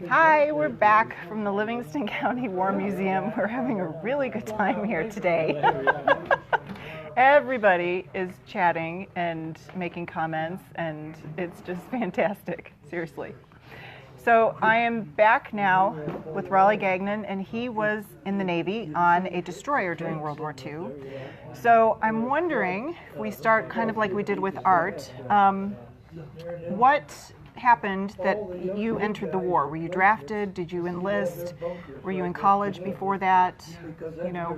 Hi, we're back from the Livingston County War Museum. We're having a really good time here today. Everybody is chatting and making comments, and it's just fantastic, seriously. So I am back now with Rollie Gagnon, and he was in the Navy on a destroyer during World War II. So I'm wondering, if we start kind of like we did with Art, what happened that you entered the war? Were you drafted? Did you enlist? Were you in college before that? You know.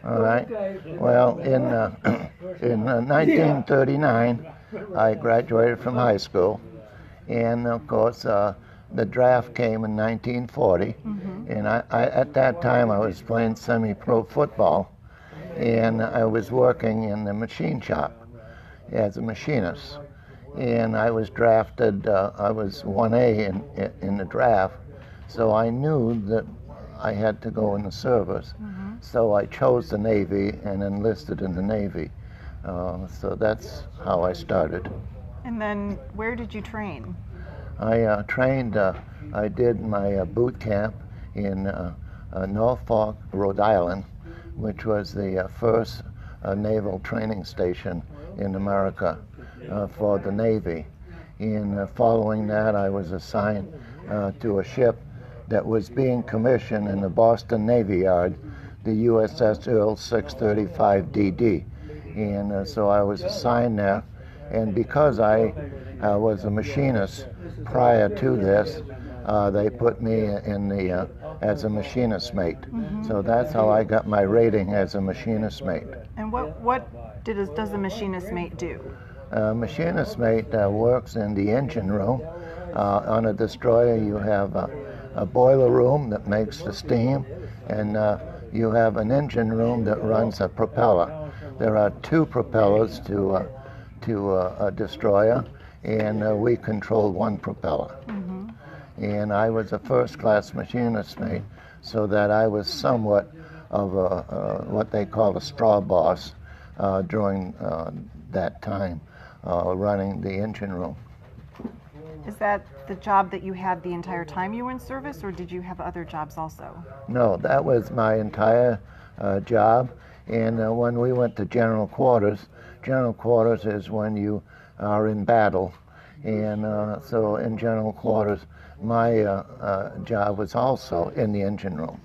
All right. Well, in 1939, I graduated from high school, and of course, the draft came in 1940. And I at that time I was playing semi-pro football, and I was working in the machine shop as a machinist. And I was drafted, I was 1A in the draft, so I knew that I had to go in the service. So I chose the Navy and enlisted in the Navy. So that's how I started. And then where did you train? I trained, I did my boot camp in Norfolk, Rhode Island, which was the first naval training station in America. For the Navy. And following that, I was assigned to a ship that was being commissioned in the Boston Navy Yard, the USS Earl 635DD. And so I was assigned there. And because I was a machinist prior to this, they put me in the as a machinist mate. So that's how I got my rating as a machinist mate. And what does a machinist mate do? Machinist mate works in the engine room. On a destroyer, you have a boiler room that makes the steam, and you have an engine room that runs a propeller. There are two propellers to a destroyer, and we control one propeller. And I was a first-class machinist mate, so that I was somewhat of what they call a straw boss during that time. Running the engine room. Is that the job that you had the entire time you were in service, or did you have other jobs also? No, that was my entire job. And when we went to general quarters is when you are in battle. And so in general quarters, my job was also in the engine room.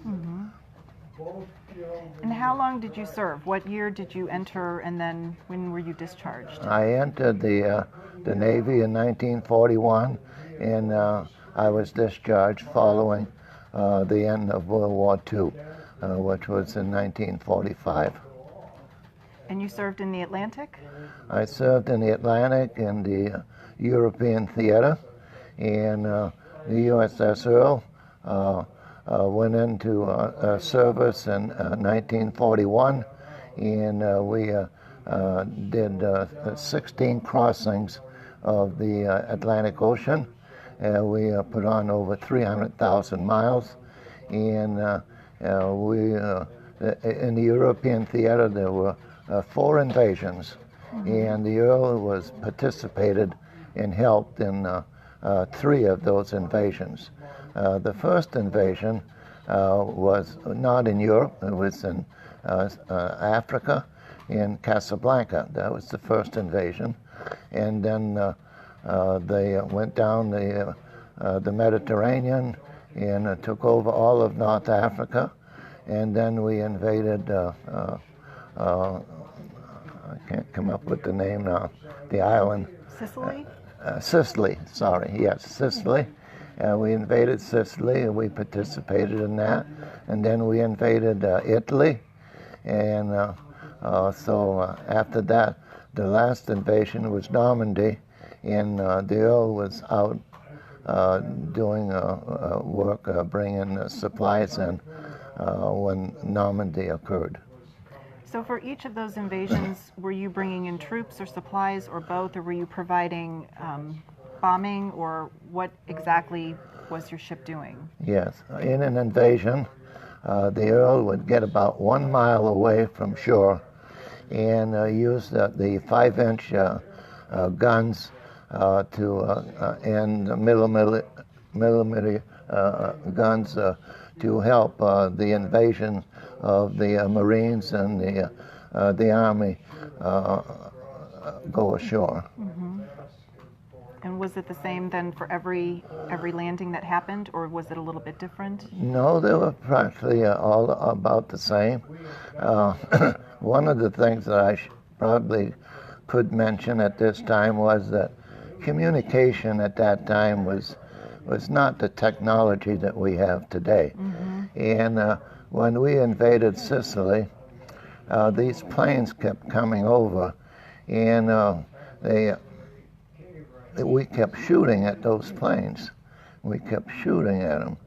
And how long did you serve? What year did you enter, and then when were you discharged? I entered the Navy in 1941, and I was discharged following the end of World War II, which was in 1945. And you served in the Atlantic? I served in the Atlantic and the European theater, and the USS Earl went into service in 1941, and we did 16 crossings of the Atlantic Ocean. We put on over 300,000 miles, and we in the European theater there were 4 invasions, and the Earl was participated and helped in 3 of those invasions. The first invasion was not in Europe, it was in Africa, in Casablanca. That was the first invasion. And then they went down the Mediterranean and took over all of North Africa. And then we invaded, I can't come up with the name now, the island. Sicily? Sicily, sorry, yes, Sicily. We invaded Sicily, and we participated in that. And then we invaded Italy. And so after that, the last invasion was Normandy, and the Earl was out doing work, bringing supplies in when Normandy occurred. So for each of those invasions, were you bringing in troops or supplies or both, or were you providing bombing, or what exactly was your ship doing? Yes, in an invasion, the Earl would get about 1 mile away from shore and use the 5-inch guns and millimeter guns to help the invasion of the Marines and the Army go ashore. Mm-hmm. And was it the same then for every landing that happened, or was it a little bit different? No, they were practically all about the same. One of the things that I probably could mention at this time was that communication at that time was not the technology that we have today. Mm-hmm. And when we invaded Sicily, these planes kept coming over, and we kept shooting at those planes. We kept shooting at them,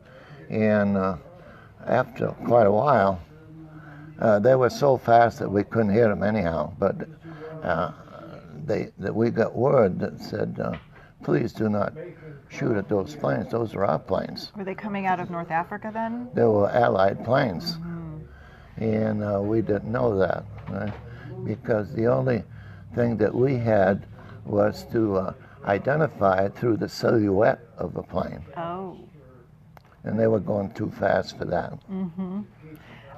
and after quite a while, they were so fast that we couldn't hear them anyhow. But we got word that said, "Please do not shoot at those planes. Those are our planes." Were they coming out of North Africa then? They were Allied planes, mm-hmm. and we didn't know that, right? Because the only thing that we had was to identify it through the silhouette of the plane. Oh. And they were going too fast for that. Mm-hmm.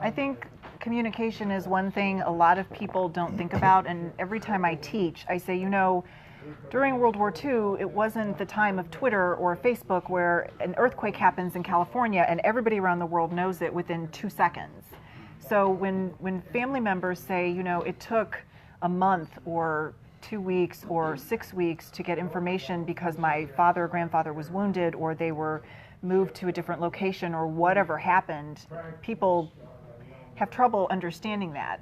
I think communication is one thing a lot of people don't think about, and every time I teach, I say, during World War II, it wasn't the time of Twitter or Facebook where an earthquake happens in California and everybody around the world knows it within 2 seconds. So when family members say, it took a month or 2 weeks or 6 weeks to get information because my father or grandfather was wounded, or they were moved to a different location, or whatever happened, people have trouble understanding that.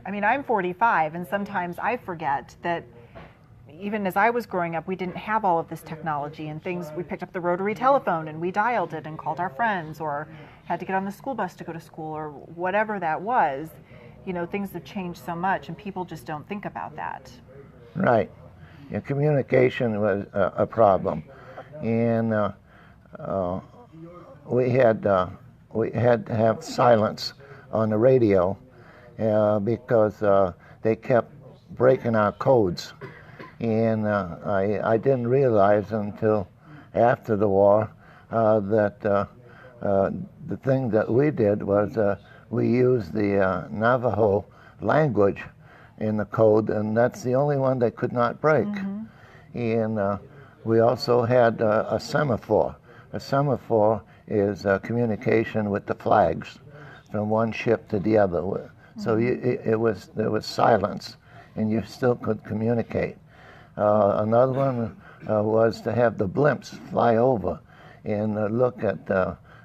I'm 45, and sometimes I forget that even as I was growing up, we didn't have all of this technology and things. We picked up the rotary telephone and we dialed it and called our friends, or had to get on the school bus to go to school, or whatever that was. Things have changed so much, and people just don't think about that. Right. Yeah, communication was a problem, and we had to have silence on the radio because they kept breaking our codes, and I didn't realize until after the war that the thing that we did was we used the Navajo language in the code, and that's the only one they could not break. Mm-hmm. And we also had a semaphore. A semaphore is communication with the flags from one ship to the other. Mm-hmm. So there was silence, and you still could communicate. Another one was to have the blimps fly over and look at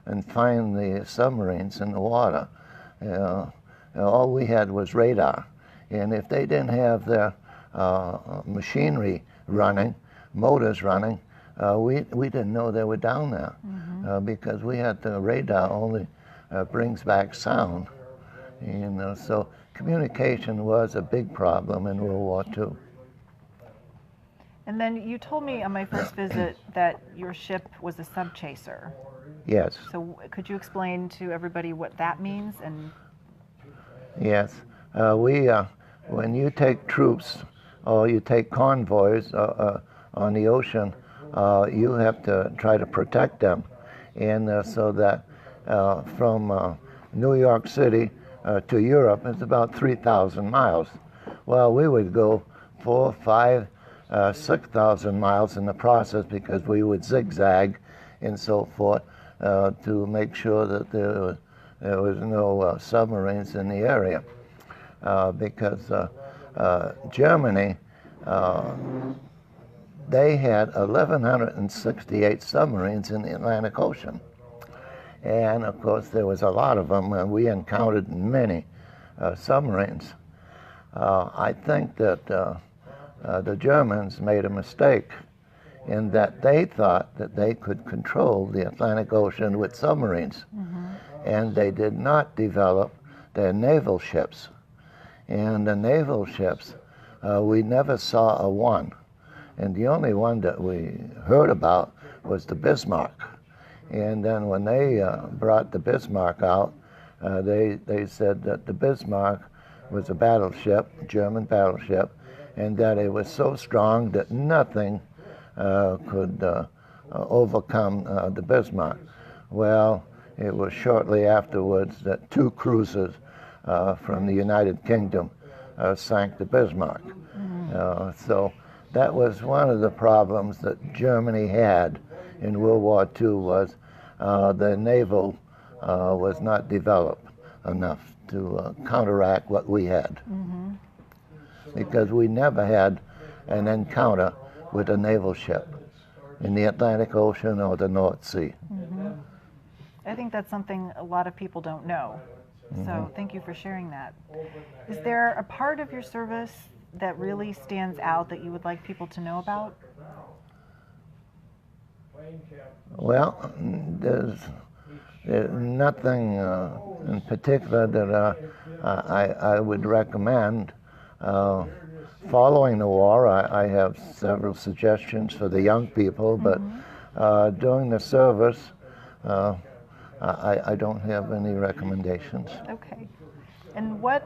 and find the submarines in the water. All we had was radar, and if they didn't have their machinery running, motors running, we didn't know they were down there. Mm-hmm. Because we had the radar only brings back sound, so communication was a big problem in World War II. And then you told me on my first visit that your ship was a subchaser. Yes. So could you explain to everybody what that means? And yes, when you take troops or you take convoys on the ocean, you have to try to protect them, and so that from New York City to Europe is about 3,000 miles. Well, we would go 4, 5, 6,000 miles in the process, because we would zigzag and so forth to make sure that there was no submarines in the area, because Germany, they had 1,168 submarines in the Atlantic Ocean, and of course there was a lot of them, and we encountered many submarines. I think that the Germans made a mistake in that they thought that they could control the Atlantic Ocean with submarines. Mm-hmm. And they did not develop their naval ships. And the naval ships, we never saw a one. And the only one that we heard about was the Bismarck. And then when they brought the Bismarck out, they said that the Bismarck was a battleship, German battleship, and that it was so strong that nothing could overcome the Bismarck. Well, it was shortly afterwards that 2 cruisers from the United Kingdom sank the Bismarck. So that was one of the problems that Germany had in World War II, was the naval was not developed enough to counteract what we had. Because we never had an encounter with a naval ship in the Atlantic Ocean or the North Sea. I think that's something a lot of people don't know. So thank you for sharing that. Is there a part of your service that really stands out that you would like people to know about? Well, there's nothing in particular that I would recommend. Following the war, I have several suggestions for the young people, but during the service, I don't have any recommendations. Okay. And what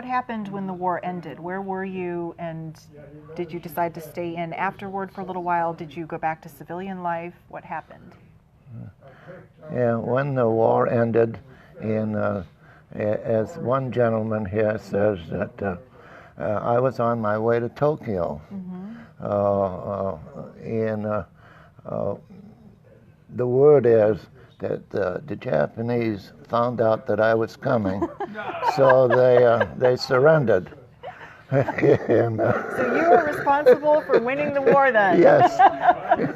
happened when the war ended? Where were you, and did you decide to stay in afterward for a little while? Did you go back to civilian life? What happened? Yeah, when the war ended, and as one gentleman here says, that I was on my way to Tokyo, and the word is that the Japanese found out that I was coming, so they surrendered. And, so you were responsible for winning the war then? Yes.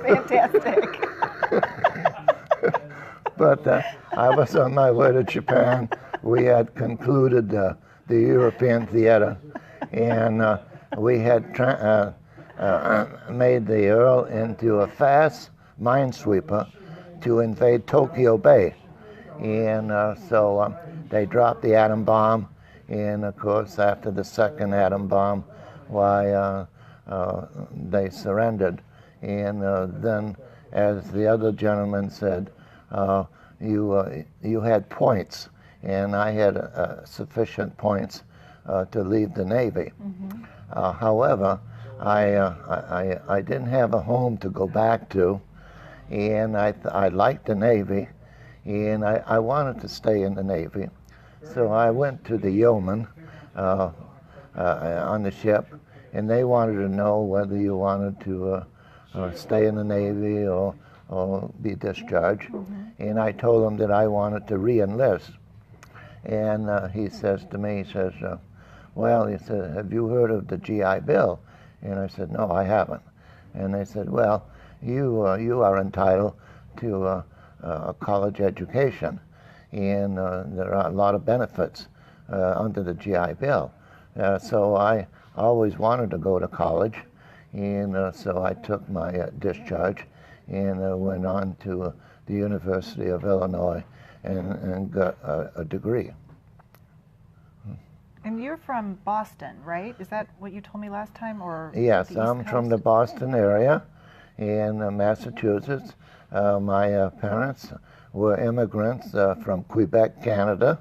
Fantastic. But I was on my way to Japan. We had concluded the European theater, and we had made the Earl into a fast minesweeper to invade Tokyo Bay. And so they dropped the atom bomb, and of course after the second atom bomb, why they surrendered. And then, as the other gentleman said, you had points, and I had sufficient points to leave the Navy. However, I didn't have a home to go back to, and I liked the Navy, and I wanted to stay in the Navy. So I went to the yeoman on the ship, and they wanted to know whether you wanted to stay in the Navy or be discharged. And I told him that I wanted to re-enlist. And he says to me, he says, well, he said, have you heard of the GI Bill? And I said, no, I haven't. And they said, well, you are entitled to a college education, and there are a lot of benefits under the GI Bill. So I always wanted to go to college, and so I took my discharge and went on to the University of Illinois and got a degree. And you're from Boston, right? Is that what you told me last time? Or yes, the I'm from the Boston area in Massachusetts. My parents were immigrants from Quebec, Canada,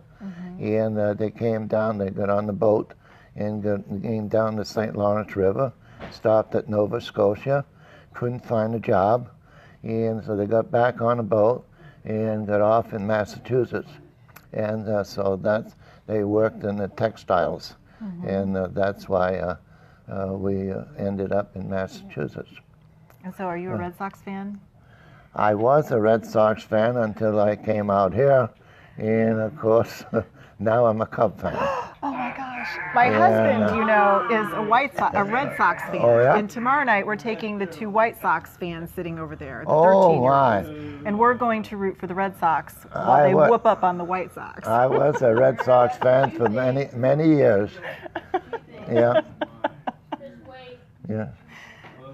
and they came down, they got on the boat and came down the St. Lawrence River, stopped at Nova Scotia, couldn't find a job, and so they got back on a boat and got off in Massachusetts. And so they worked in the textiles, and that's why we ended up in Massachusetts. And so are you a Red Sox fan? I was a Red Sox fan until I came out here, and of course, now I'm a Cub fan. Oh my gosh. My husband, you know, is a Red Sox fan. Oh, yeah? And tomorrow night we're taking the 2 White Sox fans sitting over there, the Oh, my. 13-year-olds. And we're going to root for the Red Sox while they whoop up on the White Sox. I was a Red Sox fan for many, many years. Yeah. Yeah.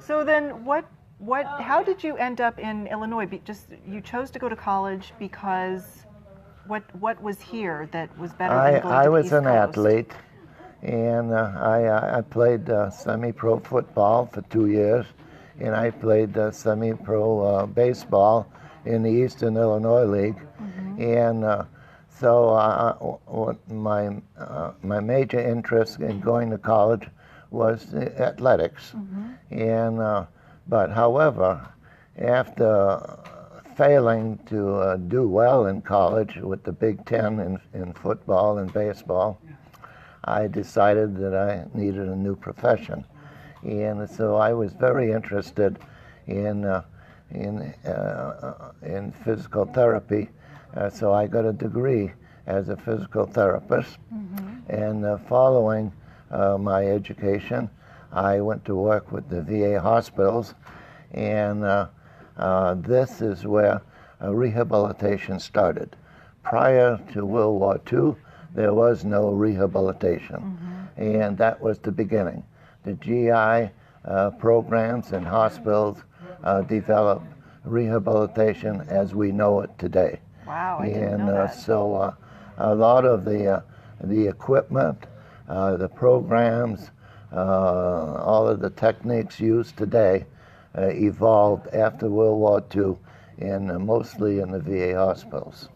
So then how did you end up in Illinois? You chose to go to college because what was here that was better than going to the I was East an Coast? athlete, and I played semi-pro football for 2 years, and I played semi-pro baseball in the Eastern Illinois League. And so my major interest in going to college was the athletics. And but however, after failing to do well in college with the Big Ten in football and baseball, I decided that I needed a new profession. And so I was very interested in physical therapy. So I got a degree as a physical therapist. And following my education, I went to work with the VA hospitals. And this is where rehabilitation started. Prior to World War II, there was no rehabilitation. And that was the beginning. The GI programs and hospitals developed rehabilitation as we know it today. Wow, I didn't know that. So a lot of the equipment, the programs, all of the techniques used today evolved after World War II, and mostly in the VA hospitals.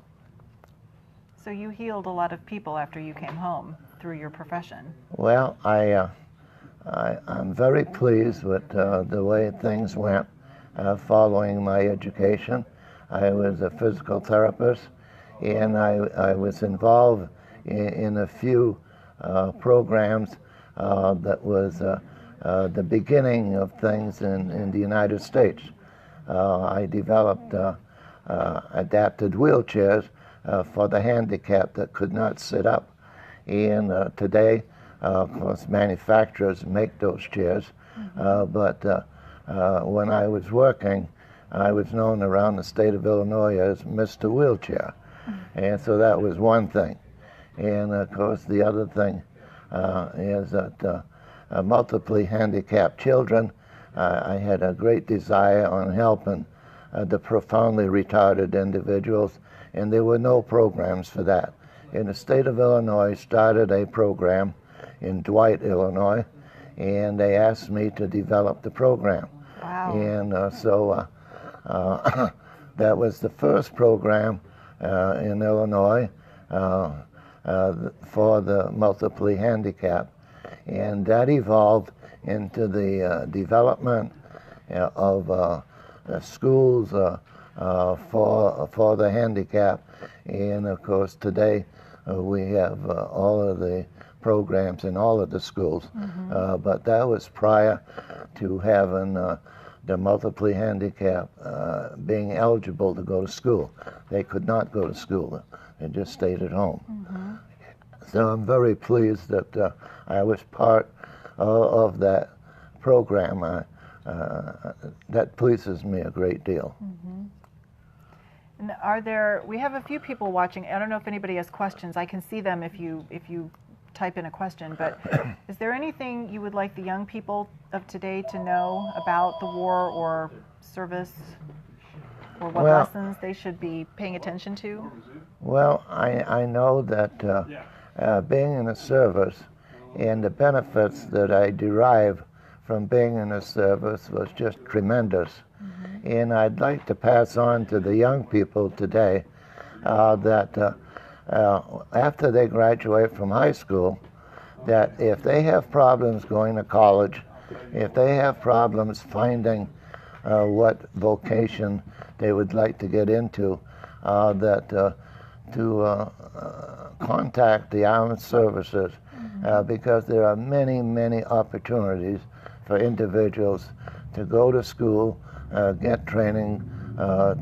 So you healed a lot of people after you came home through your profession. Well, I'm very pleased with the way things went following my education. I was a physical therapist, and I was involved in a few programs that was the beginning of things in the United States. I developed adapted wheelchairs for the handicapped that could not sit up. And today, of course, manufacturers make those chairs. But when I was working, I was known around the state of Illinois as Mr. Wheelchair. And so that was one thing. And of course, the other thing is that multiply handicapped children, I had a great desire on helping the profoundly retarded individuals, and there were no programs for that. And the state of Illinois started a program in Dwight, Illinois, and they asked me to develop the program. Wow. And so that was the first program in Illinois for the multiply handicapped. And that evolved into the development of schools for the handicapped. And of course, today we have all of the programs in all of the schools. But that was prior to having the multiply handicapped being eligible to go to school. They could not go to school. They just stayed at home. So I'm very pleased that I was part of that program. That pleases me a great deal. And we have a few people watching. I don't know if anybody has questions. I can see them if you type in a question, but is there anything you would like the young people of today to know about the war or service, or what lessons they should be paying attention to? Well, I know that being in the service and the benefits that I derive from being in the service was just tremendous. And I'd like to pass on to the young people today that after they graduate from high school, that if they have problems going to college, if they have problems finding what vocation they would like to get into, that to contact the armed services, because there are many, many opportunities for individuals to go to school, get training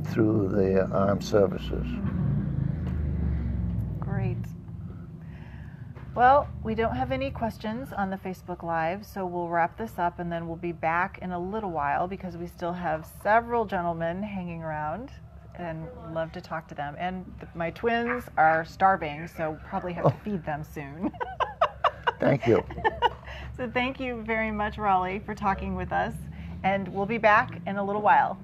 through the armed services. Great. Well, we don't have any questions on the Facebook Live, so we'll wrap this up and then we'll be back in a little while because we still have several gentlemen hanging around and love to talk to them. And my twins are starving, so probably have to feed them soon. Thank you. So thank you very much, Rollie, for talking with us. And we'll be back in a little while.